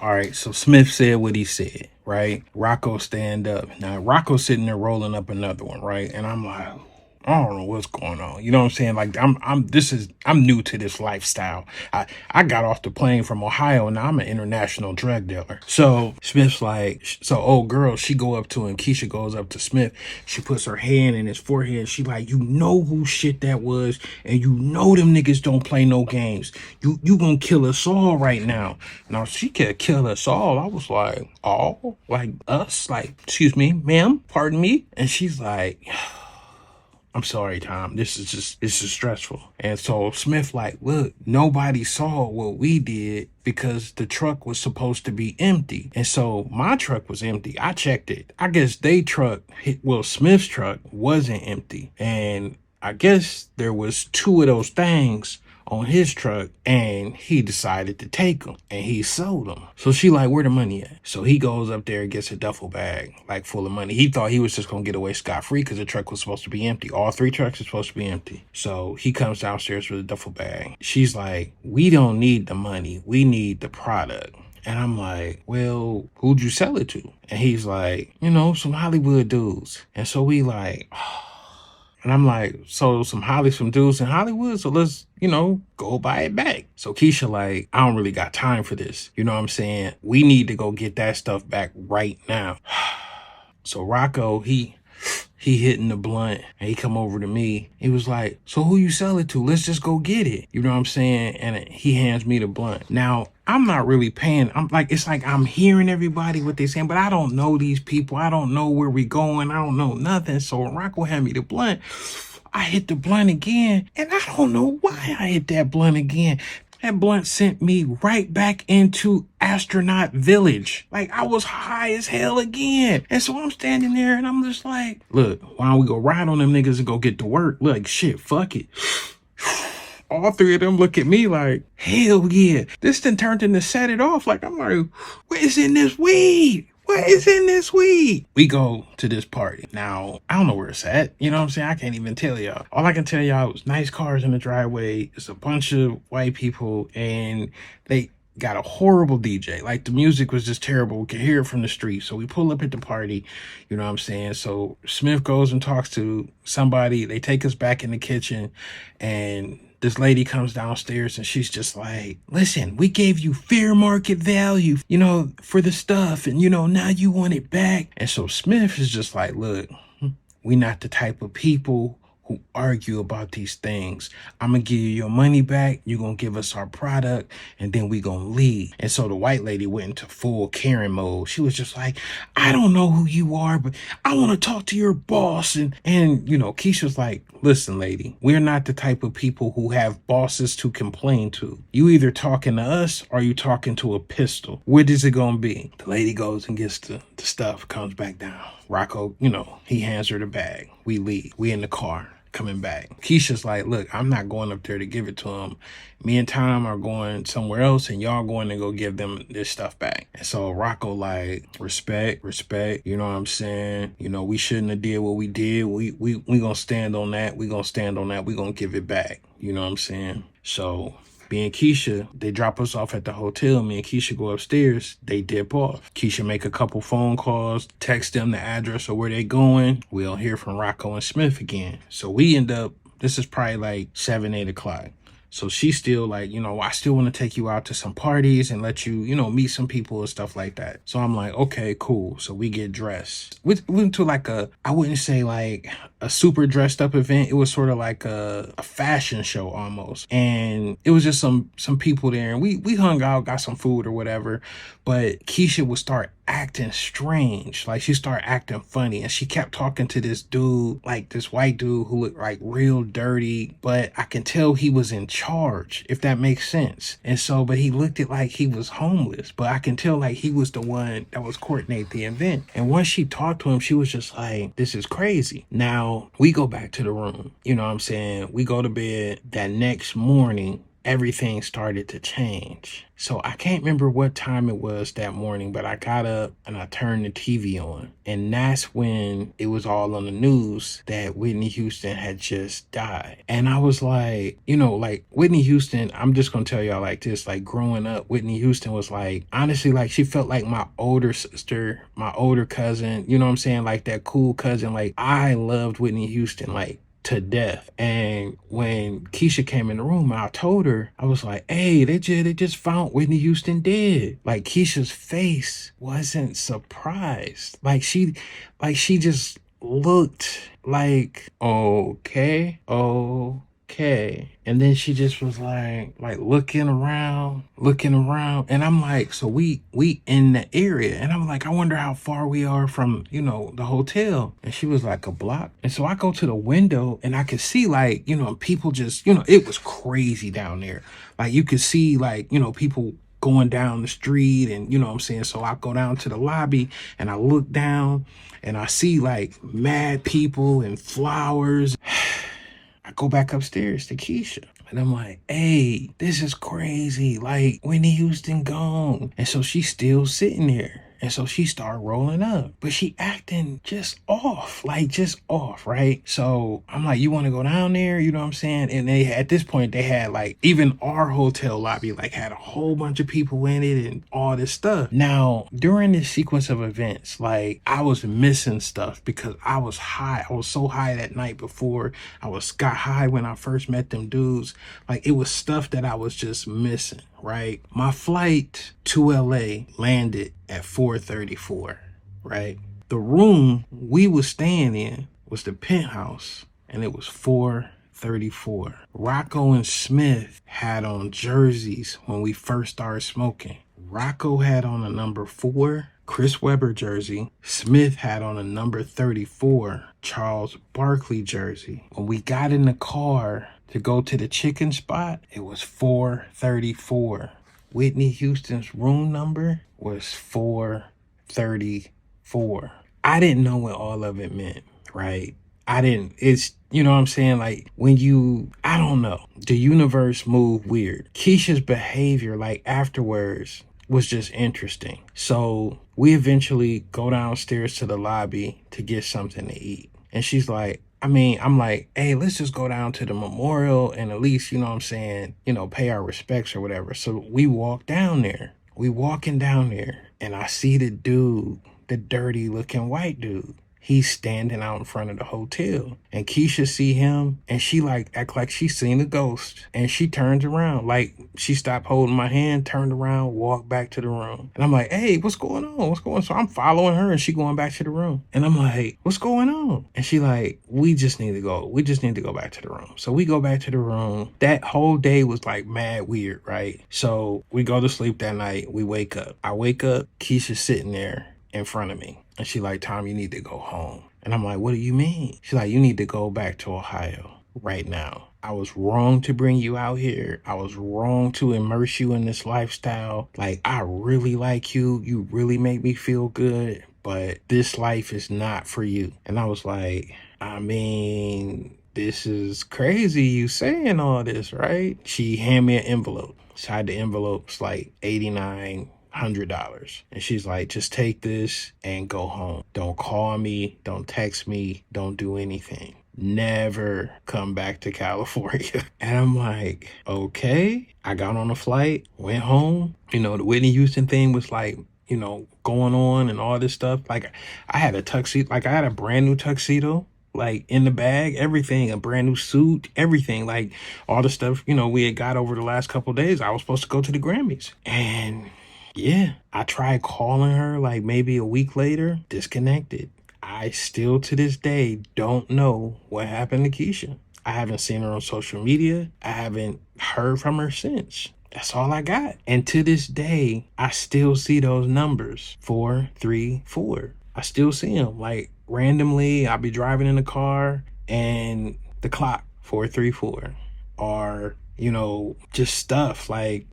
All right, so Smith said what he said, right? Rocco stand up. Now Rocco's sitting there rolling up another one, right? And I'm like, I don't know what's going on. You know what I'm saying? Like I'm new to this lifestyle. I got off the plane from Ohio and now I'm an international drug dealer. So Smith's like, so old girl, she go up to him. Keisha goes up to Smith. She puts her hand in his forehead. She like, you know who shit that was, and you know them niggas don't play no games. You gonna kill us all right now. Now she could kill us all. I was like, all? Like us? Like, excuse me, ma'am, pardon me? And she's like, I'm sorry, Tom. This is stressful. And so Smith like, look, nobody saw what we did because the truck was supposed to be empty. And so my truck was empty. I checked it. I guess Smith's truck wasn't empty. And I guess there was two of those things on his truck and he decided to take them and he sold them. So she like, where the money at? So he goes up there and gets a duffel bag like full of money. He thought he was just gonna get away scot-free because the truck was supposed to be empty. All three trucks are supposed to be empty. So he comes downstairs with a duffel bag. She's like, we don't need the money. We need the product. And I'm like, well, who'd you sell it to? And he's like, some Hollywood dudes. And so we like, and I'm like, so some dudes in Hollywood, so let's, go buy it back. So Keisha like, I don't really got time for this. You know what I'm saying? We need to go get that stuff back right now. So Rocco, he hitting the blunt and he come over to me. He was like, so who you sell it to? Let's just go get it. You know what I'm saying? And he hands me the blunt. Now, I'm not really paying. It's like I'm hearing everybody what they saying, but I don't know these people. I don't know where we going. I don't know nothing. So when Rocco hand me the blunt, I hit the blunt again. And I don't know why I hit that blunt again. That blunt sent me right back into astronaut village. Like I was high as hell again. And so I'm standing there and I'm just like, look, why don't we go ride on them niggas and go get to work? Like shit, fuck it. All three of them look at me like, hell yeah. This then turned into set it off. Like I'm like, what is in this weed? What is in this weed? We go to this party. Now, I don't know where it's at. You know what I'm saying? I can't even tell y'all. All I can tell y'all was nice cars in the driveway. It's a bunch of white people and they got a horrible DJ. Like the music was just terrible. We could hear it from the street. So we pull up at the party. You know what I'm saying? So Smith goes and talks to somebody. They take us back in the kitchen and this lady comes downstairs and she's just like, listen, we gave you fair market value, for the stuff. And, now you want it back. And so Smith is just like, look, we not the type of people who argue about these things. I'm going to give you your money back. You're going to give us our product and then we going to leave. And so the white lady went into full Karen mode. She was just like, I don't know who you are, but I want to talk to your boss. And Keisha's like, listen, lady, we're not the type of people who have bosses to complain to. You either talking to us or you talking to a pistol. What is it going to be? The lady goes and gets the stuff, comes back down. Rocco, he hands her the bag. We leave. We in the car. Coming back. Keisha's like, look, I'm not going up there to give it to him. Me and Tom are going somewhere else and y'all going to go give them this stuff back. And so Rocco like, respect, you know what I'm saying? We shouldn't have did what we did. We gonna stand on that. We gonna stand on that. We gonna give it back. You know what I'm saying? So me and Keisha, they drop us off at the hotel. Me and Keisha go upstairs. They dip off. Keisha make a couple phone calls, text them the address of where they going. We'll hear from Rocco and Smith again. So we end up, this is probably like 7, 8 o'clock. So she's still like, I still want to take you out to some parties and let you, meet some people and stuff like that. So I'm like, okay, cool. So we get dressed. We went to like I wouldn't say like a super dressed up event. It was sort of like a fashion show almost. And it was just some people there and we hung out, got some food or whatever. But Keisha would start acting strange. Like she started acting funny and she kept talking to this dude, like this white dude who looked like real dirty, but I can tell he was in charge, if that makes sense. And so, but he looked at like he was homeless, but I can tell like he was the one that was coordinating the event. And once she talked to him, she was just like, this is crazy. Now we go back to the room. You know what I'm saying? We go to bed that next morning. everything started to change. So I can't remember what time it was that morning, but I got up and I turned the TV on. And that's when it was all on the news that Whitney Houston had just died. And I was like, like Whitney Houston, I'm just going to tell y'all like this, like growing up, Whitney Houston was like, honestly, like she felt like my older sister, my older cousin, you know what I'm saying? Like that cool cousin. Like I loved Whitney Houston, like to death. And when Keisha came in the room, I told her, I was like, hey, they just found Whitney Houston dead. Like Keisha's face wasn't surprised. Like she just looked like, okay. And then she just was like looking around. And I'm like, so we in the area. And I'm like, I wonder how far we are from, the hotel. And she was like, a block. And so I go to the window and I could see people just, it was crazy down there. Like you could see people going down the street and you know what I'm saying. So I go down to the lobby and I look down and I see mad people and flowers. I go back upstairs to Keisha and I'm like, hey, this is crazy. Like Whitney Houston gone. And so she's still sitting there. And so she started rolling up, but she acting just off, right? So I'm like, you want to go down there? You know what I'm saying? And at this point, they had even our hotel lobby, had a whole bunch of people in it and all this stuff. Now, during this sequence of events, I was missing stuff because I was high. I was so high that night before. I was sky high when I first met them dudes. It was stuff that I was just missing, right? My flight to LA landed at 4:34, right? The room we was staying in was the penthouse and it was 4:34. Rocco and Smith had on jerseys when we first started smoking. Rocco had on a number 4 Chris Webber jersey. Smith had on a number 34 Charles Barkley jersey. When we got in the car to go to the chicken spot, it was 4:34. Whitney Houston's room number was 4:34. I didn't know what all of it meant, right? It's, you know what I'm saying? I don't know. The universe moved weird. Keisha's behavior, afterwards, was just interesting. So we eventually go downstairs to the lobby to get something to eat. And she's like, I'm like, hey, let's just go down to the memorial and at least, you know what I'm saying, pay our respects or whatever. So we walk down there. We walking down there and I see the dude, the dirty looking white dude. He's standing out in front of the hotel. And Keisha see him and she act like she seen a ghost. And she turns around. She stopped holding my hand, turned around, walked back to the room. And I'm like, hey, what's going on? What's going on? So I'm following her and she going back to the room. And I'm like, what's going on? And she we just need to go back to the room. So we go back to the room. That whole day was mad weird, right? So we go to sleep that night. We wake up. I wake up, Keisha's sitting there in front of me. And she Tom, you need to go home. And I'm like, what do you mean? She's like, you need to go back to Ohio right now. I was wrong to bring you out here. I was wrong to immerse you in this lifestyle. I really like you. You really make me feel good. But this life is not for you. And I was like, this is crazy you saying all this, right? She handed me an envelope. Inside the envelope's $8,900. And she's like, just take this and go home. Don't call me. Don't text me. Don't do anything. Never come back to California. And I'm like, okay. I got on a flight, went home. The Whitney Houston thing was going on and all this stuff. I had a tuxedo, I had a brand new tuxedo. In the bag, everything, a brand new suit, everything, all the stuff, we had got over the last couple of days. I was supposed to go to the Grammys. And yeah, I tried calling her maybe a week later, disconnected. I still to this day don't know what happened to Keisha. I haven't seen her on social media. I haven't heard from her since. That's all I got. And to this day, I still see those numbers, 434. I still see them. Randomly, I'll be driving in the car and the clock, 434. Or, just stuff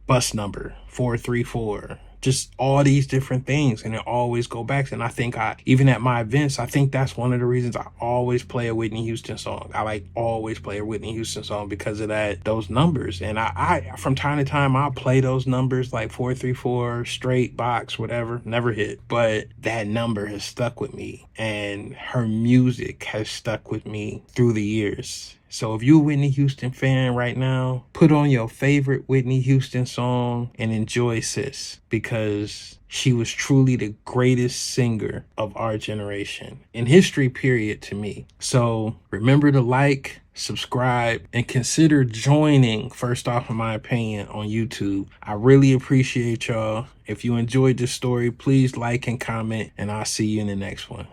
bus number, 434. just all these different things, and it always go back. And I think even at my events, I think that's one of the reasons I always play a Whitney Houston song. I like always play a Whitney Houston song because of those numbers. And I from time to time, I'll play those numbers like 434, straight, box, whatever, never hit. But that number has stuck with me, and her music has stuck with me through the years. So if you're a Whitney Houston fan right now, put on your favorite Whitney Houston song and enjoy Sis, because she was truly the greatest singer of our generation in history, period, to me. So remember to like, subscribe, and consider joining First Off in My Opinion on YouTube. I really appreciate y'all. If you enjoyed this story, please like and comment, and I'll see you in the next one.